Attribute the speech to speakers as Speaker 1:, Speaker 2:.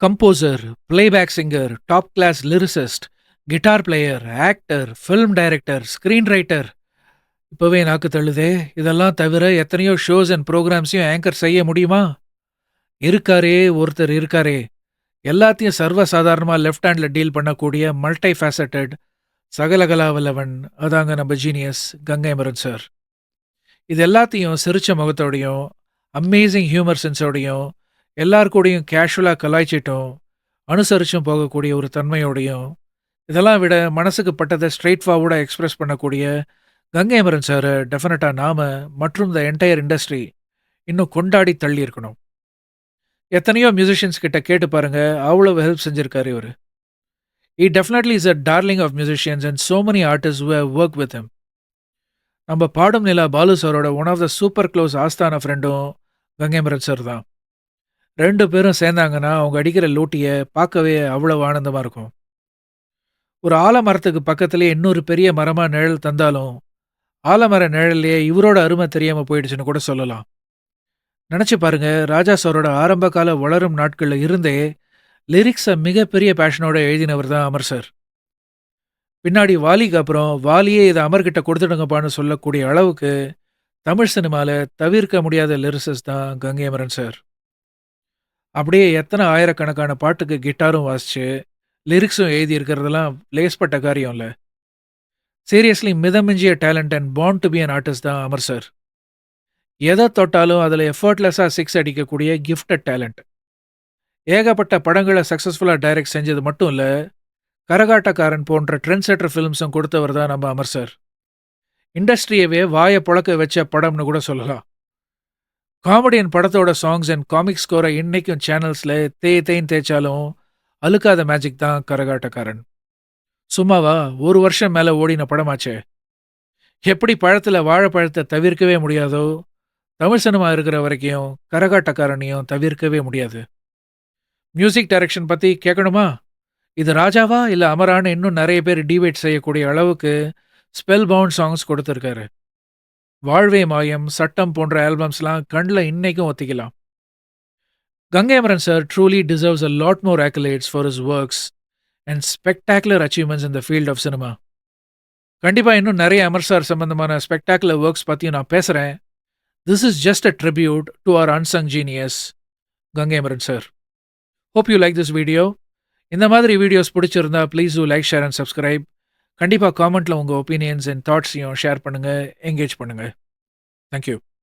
Speaker 1: Composer, playback singer, top class lyricist, guitar player, actor, film director, screen writer. இப்பவே நாக்கு தள்ளுதே. இதெல்லாம் தவிர எத்தனையோ ஷோஸ் அண்ட் புரோகிராம்ஸையும் ஆங்கர் செய்ய முடியுமா? இருக்காரே ஒருத்தர் இருக்காரே. எல்லாத்தையும் சர்வ சாதாரணமா லெஃப்ட் ஹேண்ட்ல டீல் பண்ணக்கூடிய மல்டி ஃபேசட்டட் சகலகலா வல்லவன் அதாங்க நம்ம ஜீனியஸ் கங்கை அமரன் சார். இது எல்லாத்தையும் சிரிச்ச முகத்தோடையும், அமேசிங் ஹியூமர் சென்ஸோடையும், எல்லார் கூடயும் கேஷுவலா கலாய்ச்சிட்டும், அனுசரிச்சும் போகக்கூடிய ஒரு தன்மையோடையும், இதெல்லாம் விட மனசுக்கு பட்டத ஸ்ட்ரெய்ட் ஃபார்வர்டா எக்ஸ்பிரஸ் பண்ணக்கூடிய கங்கை அமரன் சார டெஃபினட்டா நாம மற்றும் த என்டையர் இண்டஸ்ட்ரி இன்னும் கொண்டாடி தள்ளியிருக்கணும். எத்தனையோ மியூசிஷியன்ஸ் கிட்ட கேட்டு பாருங்க, அவ்வளவு ஹெல்ப் செஞ்சிருக்காரு இவரு. He definitely is a darling of musicians and so many artists who have work with him. நம்ம பாடும் நிலா பாலு சாரோட one of the super close ஆஸ்தான ஃப்ரெண்டும் கங்கை அமரன் சார் தான். 2 பேரும் சேர்ந்தாங்கன்னா, அவங்க அடிக்கிற லூட்டிய பார்க்கவே அவ்வளவு ஆனந்தமா இருக்கும். ஒரு ஆலமரத்துக்கு பக்கத்திலேயே இன்னொரு பெரிய மரமா நிழல் தந்தாலும், ஆலமர நிழல்லயே இவரோட அருமை தெரியாம போயிடுச்சுன்னு கூட சொல்லலாம். நெனச்சு பாருங்க, ராஜா சாரோட ஆரம்ப கால வளரும் நாட்கள்ல இருந்தே லிரிக்ஸ மிகப்பெரிய பேஷனோட எழுதினவர் தான் அமர் சார். பின்னாடி வாலிக்கு அப்புறம், வாலியே இத அமர்கிட்ட குடுத்துடுங்கப்பான்னு சொல்லக்கூடிய அளவுக்கு, தமிழ் சினிமால தவிர்க்க முடியாத லிரிசிஸ்ட் தான் கங்கை அமரன் சார். அப்படியே எத்தனை ஆயிரக்கணக்கான பாட்டுக்கு கிட்டாரும் வாசிச்சு, லிரிக்ஸும் எழுதியிருக்கிறதெல்லாம் லேஸ்பட்ட காரியம் இல்ல. சீரியஸ்லி மிதமிஞ்சிய talent and born to be an artist தான் அமர் சார். எத தொட்டாலும் அதுல எஃபர்ட்லெஸ்ஸா சிக்ஸ் அடிக்கக்கூடிய கிஃப்டட் டேலண்ட். ஏகப்பட்ட படங்கள சக்சஸ்ஃபுல்லா டைரக்ட் செஞ்சது மட்டும் இல்ல, கரகாட்டக்காரன் போன்ற ட்ரெண்ட் செட்டர் ஃபிலிம்ஸும் கொடுத்தவர் தான் நம்ம அமர் சார். இண்டஸ்ட்ரியவே வாய பொளக்க வச்ச படம்னு கூட சொல்லலாம். காமெடியன் படத்தோட சாங்ஸ் அண்ட் காமிக் ஸ்கோரை இன்னைக்கும் சேனல்ஸ்ல தேய்ன்னு தேய்ச்சாலும் அழுக்காத மேஜிக் தான் கரகாட்டக்காரன். சும்மாவா, ஒரு வருஷம் மேல ஓடின படமாச்சே. எப்படி பழத்துல வாழைப்பழத்தை தவிர்க்கவே முடியாதோ, தமிழ் சினிமா இருக்கிற வரைக்கும் கரகாட்டக்காரனையும் தவிர்க்கவே முடியாது. மியூசிக் டைரக்ஷன் பத்தி கேட்கணுமா? இது ராஜாவா இல்ல அமரான்னு இன்னும் நிறைய பேர் டிபேட் செய்யக்கூடிய அளவுக்கு ஸ்பெல் பவுண்ட் சாங்ஸ் கொடுத்திருக்காரு. வாழ்வே மாயம், சட்டம் போன்ற ஆல்பம்ஸ்லாம் கண்ல இன்னைக்கும் ஒத்திக்கலாம். Ganga Amaran sir truly deserves a lot more accolades for his works and spectacular achievements in the field of cinema. கண்டிப்பா இன்னும் நிறைய அமர் சார் சம்பந்தமான ஸ்பெக்டாகுலர் ஒர்க்ஸ் பத்தியும் நான் பேசுறேன். This is just a tribute to our unsung genius, Ganga Amaran sir. Hope you like this video. இந்த மாதிரி videos பிடிச்சிருந்தா please do like, share and subscribe. கண்டிப்பா காமெண்ட்ல உங்க ஒப்பீனியன்ஸ் அண்ட் தாட்ஸையும் ஷேர் பண்ணுங்க, என்கேஜ் பண்ணுங்க. தேங்க்யூ.